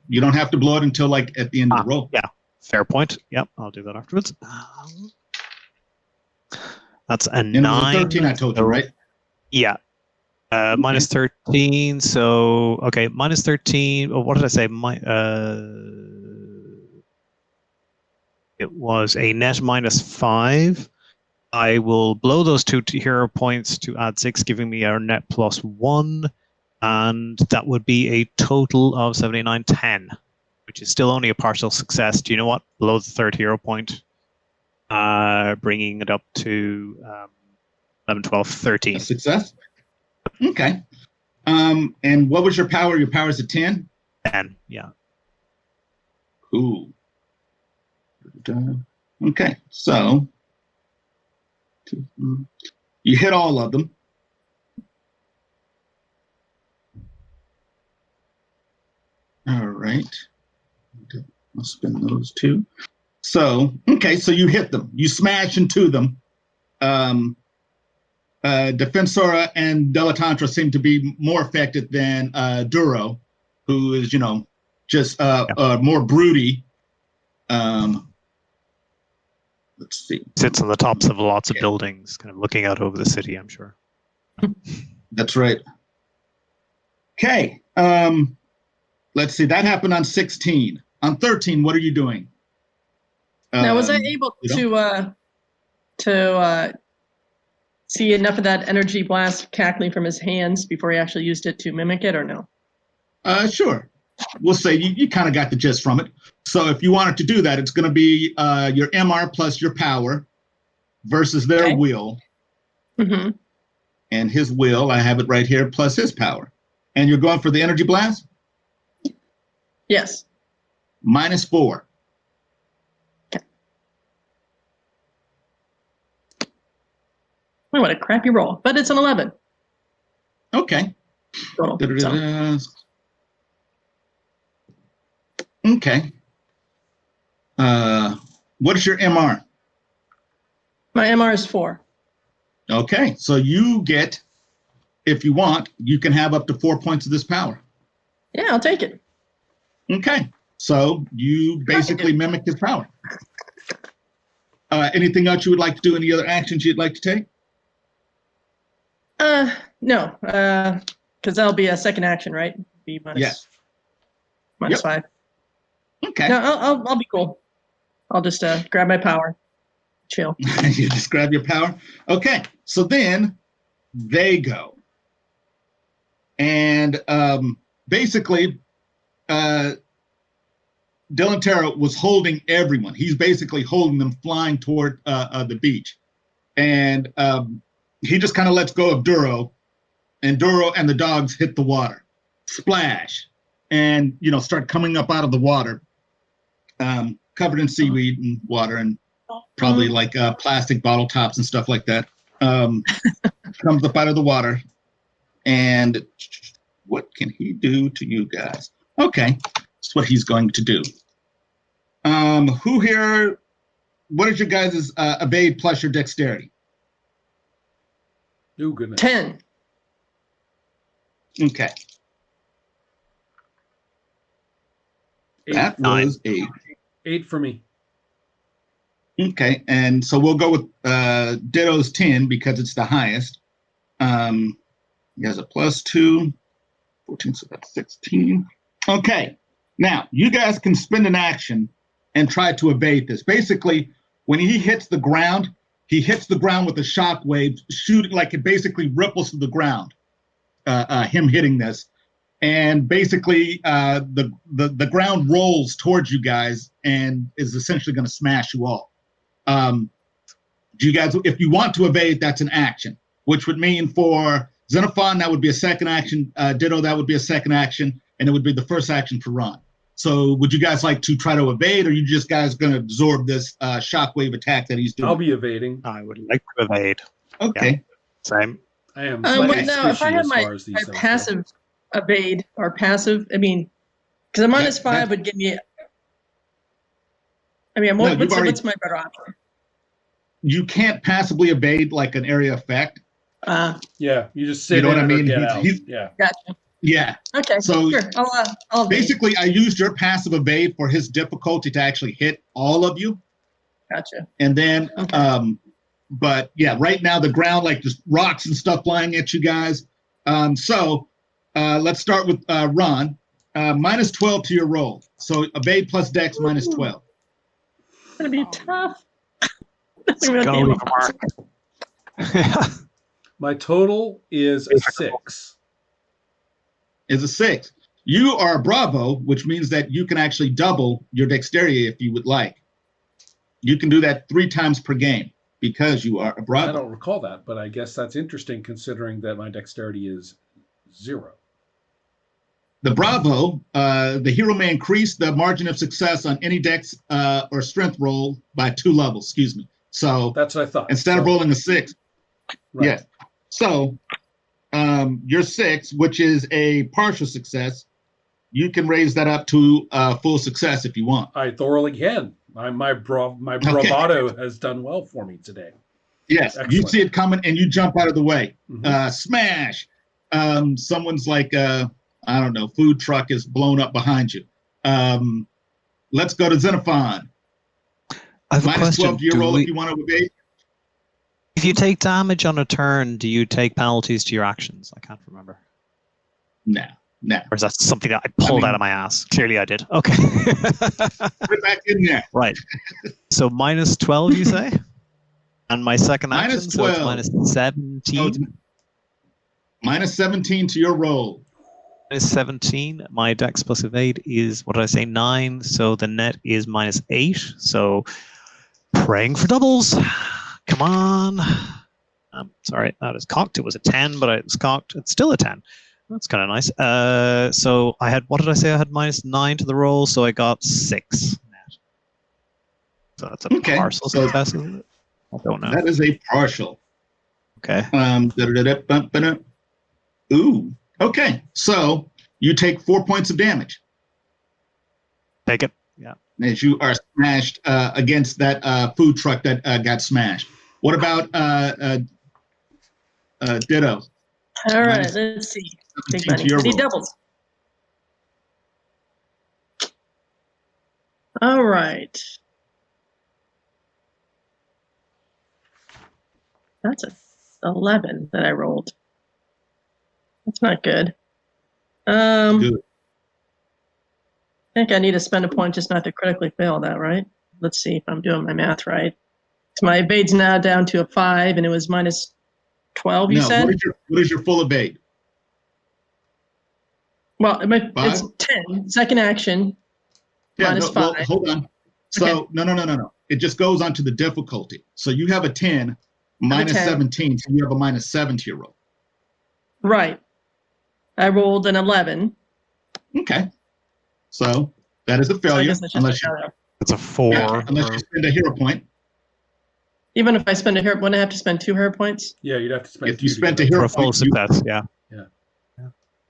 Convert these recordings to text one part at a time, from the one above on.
You don't have to blow it until like at the end of the roll. Yeah, fair point. Yep, I'll do that afterwards. That's a 9. And it was a 13, I told you, right? Yeah. Minus 13, so okay, minus 13. Oh, what did I say? It was a net minus 5. I will blow those 2 hero points to add 6, giving me our net plus 1, and that would be a total of 79, 10, which is still only a partial success. Do you know what? Blow the 3rd hero point, bringing it up to 11, 12, 13. A success. Okay. And what was your power? Your power is a 10? 10, yeah. Cool. Okay, so you hit all of them. All right. I'll spin those 2. So, okay, so you hit them. You smash into them. Defensora and Delatantra seem to be more affected than Duro, who is, just more broody. Let's see. Sits on the tops of lots of buildings, kind of looking out over the city, I'm sure. That's right. Okay. Let's see. That happened on 16. On 13, what are you doing? Now, was I able to see enough of that energy blast cackling from his hands before he actually used it to mimic it, or no? Sure. We'll say you kind of got the gist from it. So if you wanted to do that, it's going to be your MR plus your power versus their will. Mm-hmm. And his will, I have it right here, plus his power. And you're going for the energy blast? Yes. Minus 4. Okay. Oh, what a crappy roll. But it's an 11. Okay. Total. Okay. What is your MR? My MR is 4. Okay, so you get, if you want, you can have up to 4 points of this power. Yeah, I'll take it. Okay, so you basically mimic his power. Anything else you would like to do? Any other actions you'd like to take? No, because that'll be a second action, right? Be minus, minus 5. Okay. No, I'll be cool. I'll just grab my power, chill. You just grab your power. Okay, so then they go, and basically, Delantero was holding everyone. He's basically holding them, flying toward the beach, and he just kind of lets go of Duro, and Duro and the dogs hit the water, splash, and start coming up out of the water. Covered in seaweed and water and probably like plastic bottle tops and stuff like that. Comes up out of the water. And what can he do to you guys? Okay, that's what he's going to do. Who here, what is your guys' evade plus your dexterity? Oh, goodness. 10. Okay. That was 8. 8 for me. Okay, and so we'll go with Ditto's 10 because it's the highest. He has a plus 2, 14, so that's 16. Okay, now you guys can spend an action and try to evade this. Basically, when he hits the ground with a shock wave, shooting like it basically ripples through the ground. Him hitting this. And basically, the ground rolls towards you guys and is essentially going to smash you all. Do you guys, if you want to evade, that's an action, which would mean for Xenophon, that would be a second action. Ditto, that would be a second action, and it would be the first action for Ron. So would you guys like to try to evade, or are you just guys going to absorb this shockwave attack that he's doing? I'll be evading. I would like to evade. Okay. Yeah. Same. I am. Now, if I have my passive evade or passive, I mean, because a minus 5 would give me. I mean, what's my better option? You can't passively evade like an area effect. Yeah, you just sit. You know what I mean? Yeah. Gotcha. Yeah. Okay. So sure. I'll evade. basically, I used your passive evade for his difficulty to actually hit all of you. Gotcha. And then, Okay. but yeah, right now the ground, like just rocks and stuff flying at you guys. So let's start with Ron. Minus 12 to your roll. So evade plus dex minus 12. It's gonna be tough. Let's go, Mark. My total is a 6. Is a 6. You are a Bravo, which means that you can actually double your dexterity if you would like. You can do that 3 times per game because you are a Bravo. I don't recall that, but I guess that's interesting considering that my dexterity is 0. The Bravo, the hero may increase the margin of success on any dex or strength roll by 2 levels. Excuse me. So that's what I thought. Instead of rolling a 6, right. Yeah. So your 6, which is a partial success, you can raise that up to full success if you want. I thoroughly can. My bravado has done well for me today. Yes, Excellent. You see it coming and you jump out of the way. Mm-hmm. Smash! Someone's like, I don't know, food truck is blown up behind you. Let's go to Xenophon. I have a Minus question. 12 to your roll if you want to evade. If you take damage on a turn, do you take penalties to your actions? I can't remember. No. Or is that something that I pulled out of my ass? Clearly I did. Okay. Put it back in there. Right. So minus 12, you say? And my second action, Minus so it's 12. minus 17? Oh, it's minus 17 to your roll. Minus 17. My dex plus evade is, what did I say, 9. So the net is minus 8. So praying for doubles. Come on. Sorry, that is cocked. It was a 10, but it was cocked. It's still a 10. That's kind of nice. So I had, what did I say? I had minus 9 to the roll, so I got 6 net. So that's a partial success, isn't it? I don't know. That is a partial. Okay. Ooh. Okay. So you take 4 points of damage. Take it. Yeah. As you are smashed against that food truck that got smashed. What about Ditto? All right, let's see. Big money. I need doubles. All right. That's a 11 that I rolled. That's not good. Good. I think I need to spend a point just not to critically fail that, right? Let's see if I'm doing my math right. So my evade's now down to a 5, and it was minus 12, you said? What is your full evade? Well, it's 10. Second action, minus 5. Well, hold on. So, okay. No. It just goes on to the difficulty. So you have a 10, minus 17, so you have a minus 7 to your roll. Right. I rolled an 11. Okay. So that is a failure. It's a 4. Yeah, unless you spend a hero point. Even if I spend a hero, wouldn't I have to spend 2 hero points? Yeah, you'd have to spend. If you spent a hero point, for a full success, yeah.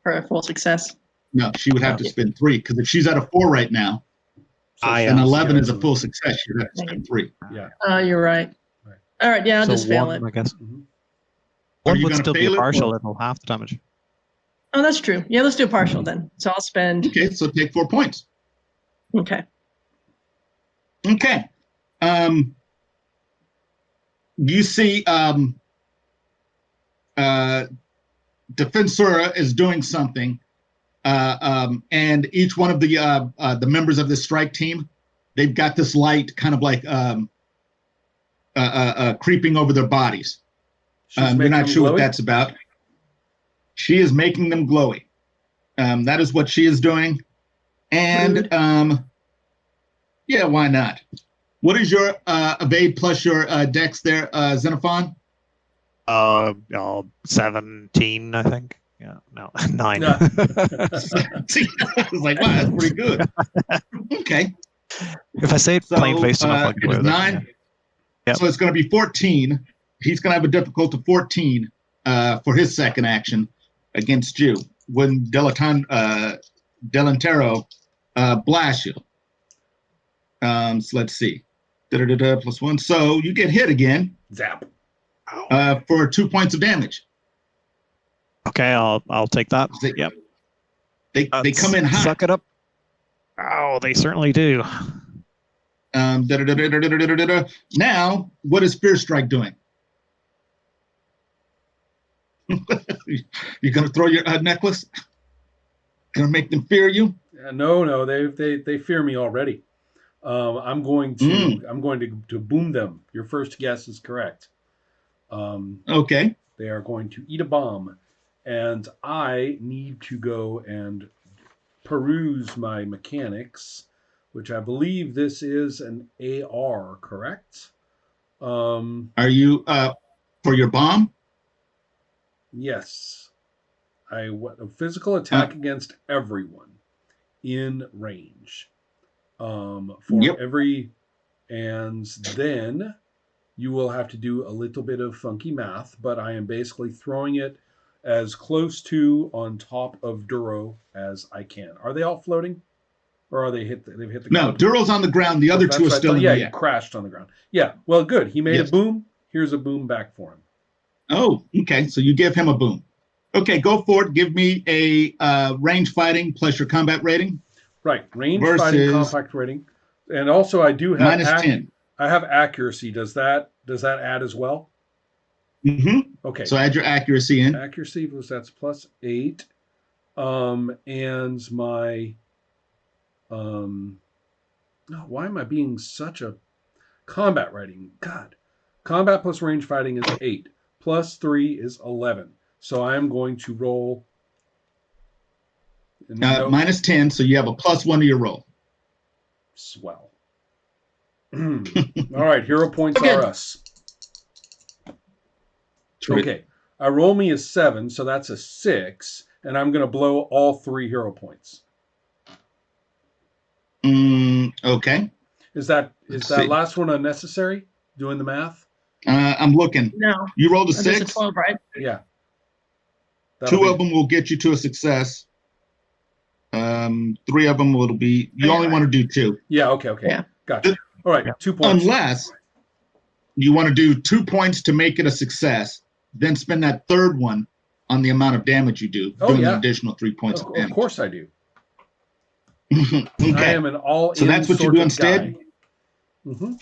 For a full success. No, she would have to spend 3 because if she's at a 4 right now, and 11 is a full success, you'd have to spend 3. Yeah. Oh, you're right. All right, yeah, I'll just fail it. I guess. Mm-hmm. One would still be a partial. It'll half the damage. Oh, that's true. Yeah, let's do a partial then. So I'll spend. Okay, so take 4 points. Okay. Okay. You see, Defensora is doing something, and each one of the members of this strike team, they've got this light kind of like creeping over their bodies. They're not sure what that's about. She is making them glowy. That is what she is doing. And yeah, why not? What is your evade plus your dex there, Xenophon? 17, I think. Yeah, no, 9. Yeah. I was like, wow, that's pretty good. Okay. If I say it plain-faced enough, I can do it. 9. Yeah. Yep. So it's going to be 14. He's going to have a difficult to 14 for his second action against you when Delantero blasts you. So let's see. Plus 1. So you get hit again. Zap. For 2 points of damage. Okay, I'll take that. Yep. They come in hot. Suck it up. Oh, they certainly do. Now, what is Fear Strike doing? You're gonna throw your necklace? Gonna make them fear you? No, they fear me already. I'm going to boom them. Your first guess is correct. Okay. They are going to eat a bomb, and I need to go and peruse my mechanics, which I believe this is an AR, correct? Are you for your bomb? Yes. A physical attack against everyone in range. And then you will have to do a little bit of funky math, but I am basically throwing it as close to on top of Duro as I can. Are they all floating? Or are they've hit the ground? No, Duro's on the ground. The other two are still in the air. Yeah, he crashed on the ground. Yeah, well, good. He made a boom. Here's a boom back for him. Oh, okay. So you give him a boom. Okay, go for it. Give me a range fighting plus your combat rating. Right, range fighting, compact rating. And also I do have -10. I have accuracy. Does that add as well? Mm-hmm. Okay. So add your accuracy in. Accuracy that's +8. And my why am I being such a combat rating? God. Combat plus range fighting is 8. +3 is 11. So I am going to roll -10, so you have a +1 to your roll. Swell. All right, hero points are us. Okay, I roll me a 7, so that's a 6, and I'm going to blow all 3 hero points. Okay. Is that last one unnecessary? Doing the math? I'm looking. No. You rolled a This 6. is 12, right? Yeah. Two of them will get you to a success. 3 of them will be. You only want to do 2. Yeah. Okay. Yeah. Gotcha. All right. 2 points. Unless you want to do 2 points to make it a success, then spend that third one on the amount of damage you do, doing an additional 3 points of damage. Of course I do. Okay. I am an all-in. So that's what you do instead. Mm-hmm.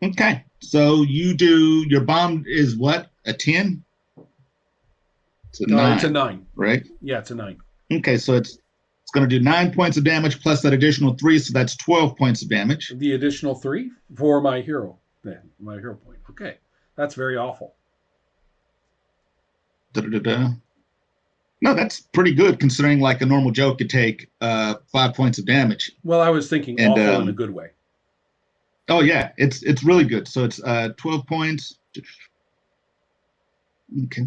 Okay. So you do your bomb is what? A 10? It's a 9. It's a 9. Right? Yeah, it's a 9. Okay, so it's going to do 9 points of damage plus that additional 3, so that's 12 points of damage. The additional 3 for my hero. Then my hero point. Okay, that's very awful. No, that's pretty good considering like a normal joke could take 5 points of damage. Well, I was thinking awful in a good way. Oh yeah, it's really good. So it's 12 points. Okay.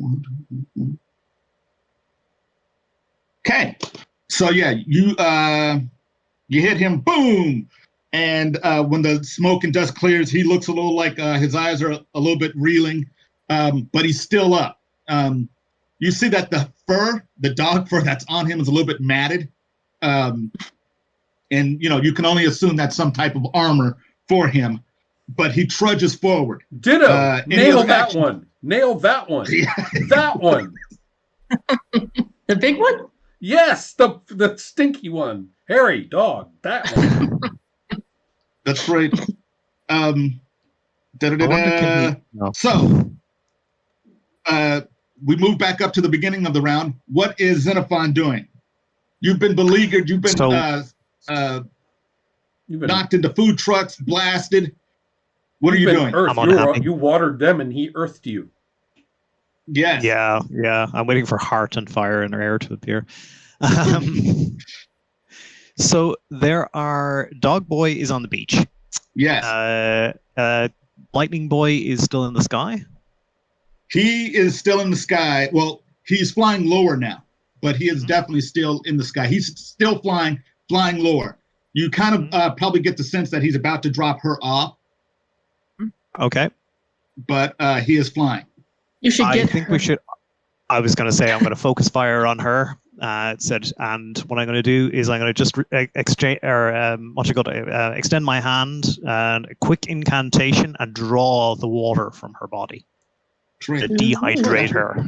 Okay. So yeah, you hit him, boom, and when the smoke and dust clears, he looks a little like his eyes are a little bit reeling, but he's still up. You see that the dog fur that's on him is a little bit matted, and you can only assume that's some type of armor for him. But he trudges forward. Ditto. Nail that one. Nail that one. That one. The big one? Yes, the stinky one. Hairy dog. That one. That's right. So, we move back up to the beginning of the round. What is Xenophon doing? You've been beleaguered. You've been knocked into food trucks, blasted. What are you doing? You watered them and he earthed you. Yes. Yeah. I'm waiting for heart and fire and air to appear. So there are Dog Boy is on the beach. Yes. Lightning Boy is still in the sky. He is still in the sky. Well, he's flying lower now, but he is definitely still in the sky. He's still flying lower. You kind of probably get the sense that he's about to drop her off. Okay. But he is flying. You should get. I think we should. I was going to say I'm going to focus fire on her. And what I'm going to do is I'm going to just extend my hand and a quick incantation and draw the water from her body to dehydrate her.